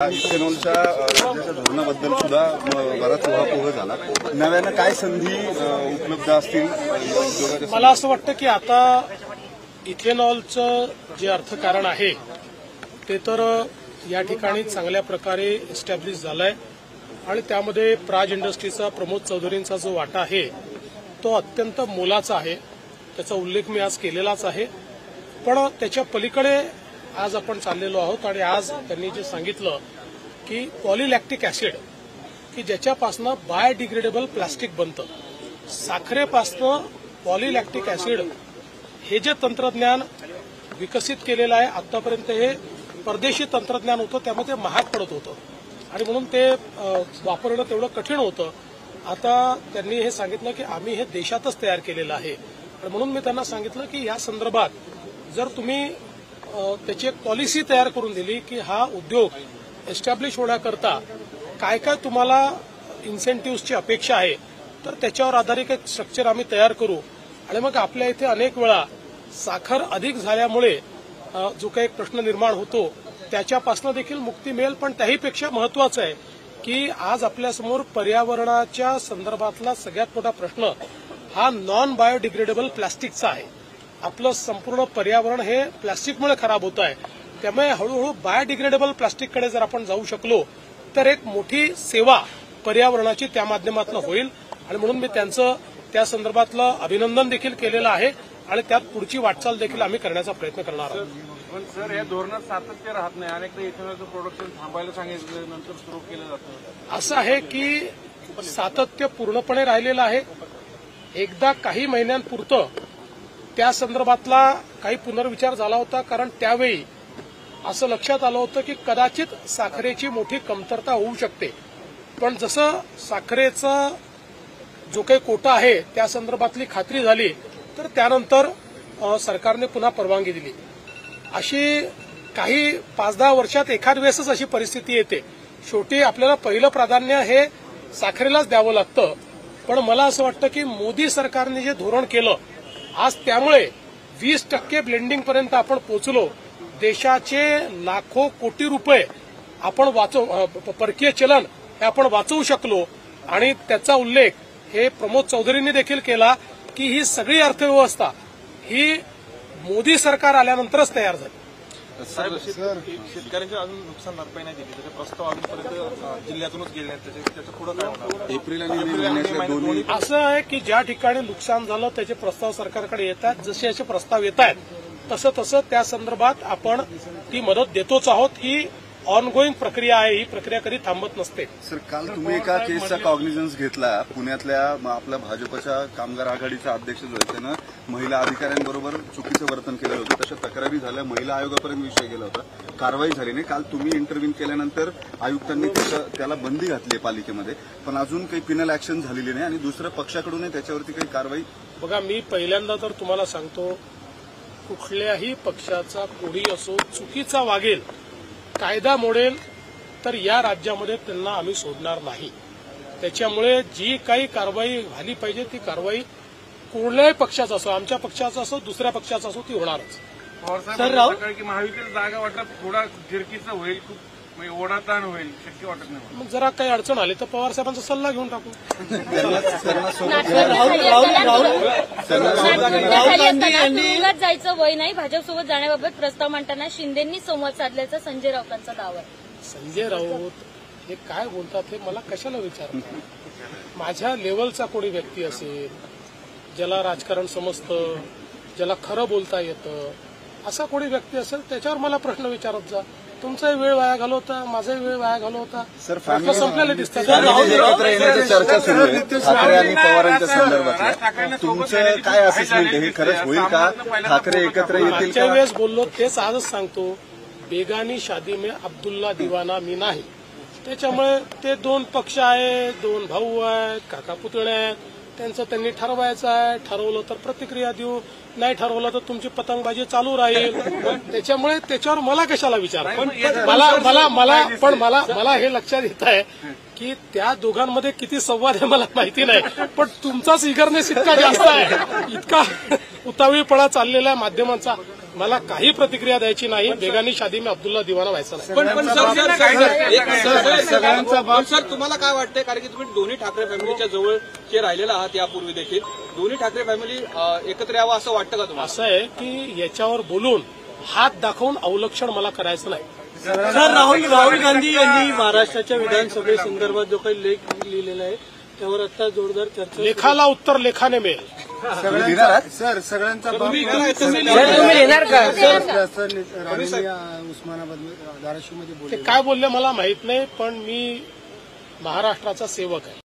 इथेनॉलच्या राज्याच्या धोरणाबद्दल सुद्धा बराच उहापोह झाला। नव्यानं काय संधी उपलब्ध असतील उद्योगाच्या? मला असं वाटतं की आता इथेनॉलचं जे अर्थकारण आहे ते तर या ठिकाणी चांगल्या प्रकारे एस्टॅब्लिश झालंय आणि त्यामध्ये प्राज इंडस्ट्रीचा प्रमोद चौधरींचा जो वाटा आहे तो अत्यंत मोलाचा आहे। त्याचा उल्लेख मी आज केलेलाच आहे, पण त्याच्या पलीकडे आज आपण चाललेलो आहोत आणि आज त्यांनी जे सांगितलं की पॉलीलॅक्टिक ऍसिड की ज्याच्यापासून बायोडिग्रेडेबल प्लास्टिक बनतं, साखरेपासून पॉलीलॅक्टिक ऍसिड हे जे तंत्रज्ञान विकसित केलेलं आहे आतापर्यंत हे परदेशी तंत्रज्ञान होतं, त्यामुळे ते महाग पडत होतं आणि म्हणून ते वापरणं तेवढं कठीण होतं। आता त्यांनी हे सांगितलं की आम्ही हे देशातच तयार केलेलं आहे आणि म्हणून मी त्यांना सांगितलं की या संदर्भात जर तुम्ही त्याची एक पॉलिसी तयार करून दिली की हा उद्योग एस्टॅब्लिश होण्याकरता काय काय तुम्हाला इन्सेंटिव्हची अपेक्षा आहे तर त्याच्यावर आधारित एक स्ट्रक्चर आम्ही तयार करू आणि मग आपल्या इथे अनेक वेळा साखर अधिक झाल्यामुळे जो काही प्रश्न निर्माण होतो त्याच्यापासून देखील मुक्ती मिळेल। पण त्याहीपेक्षा महत्वाचं आहे की आज आपल्यासमोर पर्यावरणाच्या संदर्भातला सगळ्यात मोठा प्रश्न हा नॉन बायोडिग्रेडेबल प्लास्टिकचा आहे। आपलं संपूर्ण पर्यावरण हे प्लास्टिकमुळे खराब होत आहे, त्यामुळे हळूहळू बायोडिग्रेडेबल प्लास्टिककडे जर आपण जाऊ शकलो तर एक मोठी सेवा पर्यावरणाची त्या माध्यमातून होईल आणि म्हणून मी त्यांचं त्या संदर्भातलं अभिनंदन देखील केलेलं आहे आणि त्यात पुढची वाटचाल देखील आम्ही करण्याचा प्रयत्न करणार आहोत। पण सर या धोरणात सातत्य राहत नाही, अनेकदा इथेनॉलचं प्रोडक्शन थांबायला सांगितलं नंतर सुरू केलं जातं। असं आहे की सातत्य पूर्णपणे राहिलेलं आहे, एकदा काही महिन्यांपुरतं त्या संदर्भातला काही पुनर्विचार झाला होता, कारण त्यावेळी असं लक्षात आलं होतं की कदाचित साखरेची मोठी कमतरता होऊ शकते, पण जसं साखरेचा जो काही कोटा आहे त्या संदर्भातली खात्री झाली तर त्यानंतर सरकारने पुन्हा परवानगी दिली। अशी काही 5-10 वर्षात एखाद वेळेसच अशी परिस्थिती येते, शेवटी आपल्याला पहिलं प्राधान्य हे साखरेलाच द्यावं लागतं। पण मला असं वाटतं की मोदी सरकारने जे धोरण केलं आज त्यामुळे 20% ब्लेंडिंग पर्यंत आपण पोहोचलो, देशाचे लाखो कोटी रुपये आपण परकीय चलन हे आपण वाचवू शकलो आणि त्याचा उल्लेख हे प्रमोद चौधरींनी देखील केला की ही सगळी अर्थव्यवस्था ही मोदी सरकार आल्यानंतरच तयार झाली। शेतकऱ्यांच्या अजून नुकसान भरपाई नाही दिली, त्याचे प्रस्ताव अजूनपर्यंत जिल्ह्यातूनच गेले नाहीत, त्याचं पुढे काय होणार? एप्रिल आणि दोन्ही असं आहे की ज्या ठिकाणी नुकसान झालं त्याचे प्रस्ताव सरकारकडे येतात, जसे असे प्रस्ताव येत आहेत तसं तसं त्या संदर्भात आपण ती मदत देतोच आहोत। ही ऑनगोईंग प्रक्रिया आहे, ही प्रक्रिया कधी थांबत नसते। सर, काल तुम्ही एका केसचा कॉग्निझन्स घेतला, पुण्यातल्या आपल्या भाजपच्या कामगार आघाडीचा अध्यक्ष जो आहे त्यानं महिला अधिकाऱ्यांबरोबर चुकीचं वर्तन केलं होतं, तशा तक्रारी झाल्या, महिला आयोगापर्यंत विषय गेला होता, कारवाई झाली नाही। काल तुम्ही इंटरव्ह्यू केल्यानंतर आयुक्तांनी त्याला बंदी घातली आहे पालिकेमध्ये, पण अजून काही पिनल ऍक्शन झालेली नाही आणि दुसऱ्या पक्षाकडूनही त्याच्यावरती काही कारवाई? बघा, मी पहिल्यांदा तर तुम्हाला सांगतो, कुठल्याही पक्षाचा कोणी असो चुकीचा वागेल, कायदा मोडेल तर या राज्यामध्ये त्यांना आम्ही सोडणार नाही। त्याच्यामुळे जी काही कारवाई झाली पाहिजे ती कारवाई कुठल्याही पक्षाचा असो, आमच्या पक्षाचा असो, दुसऱ्या पक्षाचा असो, ती होणारच। सर, राहुल की महाविकास जागा वाटप थोडा तिरकीचं होईल, खूप ओढाताण होईल, शक्य वाटत नाही। मग जरा काही अडचण आली तर पवार साहेबांचा सल्ला घेऊन टाकू। तुरुंगात जायचं वय नाही, भाजपसोबत जाण्याबाबत प्रस्ताव मांडताना शिंदेंनी संवाद साधल्याचा संजय राऊतांचा दावा। संजय राऊत हे काय बोलतात हे मला कशाला विचारतात? माझ्या लेवलचा कोणी व्यक्ती असेल, ज्याला राजकारण समजतं, ज्याला खरं बोलता येतं, असा कोणी व्यक्ती असेल त्याच्यावर मला प्रश्न विचारत जा। तुमचाही वेळ वाया घालवता, माझाही वेळ वाया घालवता, सर संपलेले दिसतात। एकत्र येण्याची चर्चा सुरू आहे ठाकरे आणि पवारांच्या संदर्भात, तुमचं काय असेसमेंट आहे? हे खरंच होईल का? ठाकरे एकत्र येतील? मागच्या वेळेस बोललो तेच आजच सांगतो, बेगानी शादी में अब्दुल्ला दिवाना मी नाही। त्याच्यामुळे ते 2 पक्ष आहे, 2 भाऊ आहेत, काका पुतळे आहेत, त्यांचं त्यांनी ठरवायचं आहे, ठरवलं तर प्रतिक्रिया देऊ, नाही ठरवलं तर तुमची पतंगबाजी चालू राहील। त्याच्यामुळे त्याच्यावर मला कशाला विचार? पण मला हे लक्षात येत आहे की त्या दोघांमध्ये किती संवाद आहे मला माहिती नाही, पण तुमचाच इगरनेस इतका जास्त आहे, इतका उतावीळपणा चाललेला आहे माध्यमांचा, मला काही प्रतिक्रिया द्यायची नाही. बेगानी शादी में अब्दुल्ला दिवाना व्हायचा नाही. पण सर तुम्हाला काय वाटतंय, कारण की तुम्ही दोन्ही ठाकरे फॅमिलीच्या जवळचे राहिलेला आहात यापूर्वी देखील, दोन्ही ठाकरे फॅमिली एकत्र यावं असं वाटतं का तुम्हाला? असं आहे की याच्यावर बोलून हात दाखवून अवलक्षण मला करायचं नाही. सर, राहुल गांधी यांनी महाराष्ट्राच्या विधानसभेसंदर्भात जो काही लेख लिहिलेला आहे त्यावर आता जोरदार चर्चा. लेखाला उत्तर लेखाने मिळेल. सर, सगळ्यांचा तुम्ही येणार का? उस्मानाबाद धाराशिवमध्ये ते काय बोलले मला माहित नाही, पण मी महाराष्ट्राचा सेवक आहे.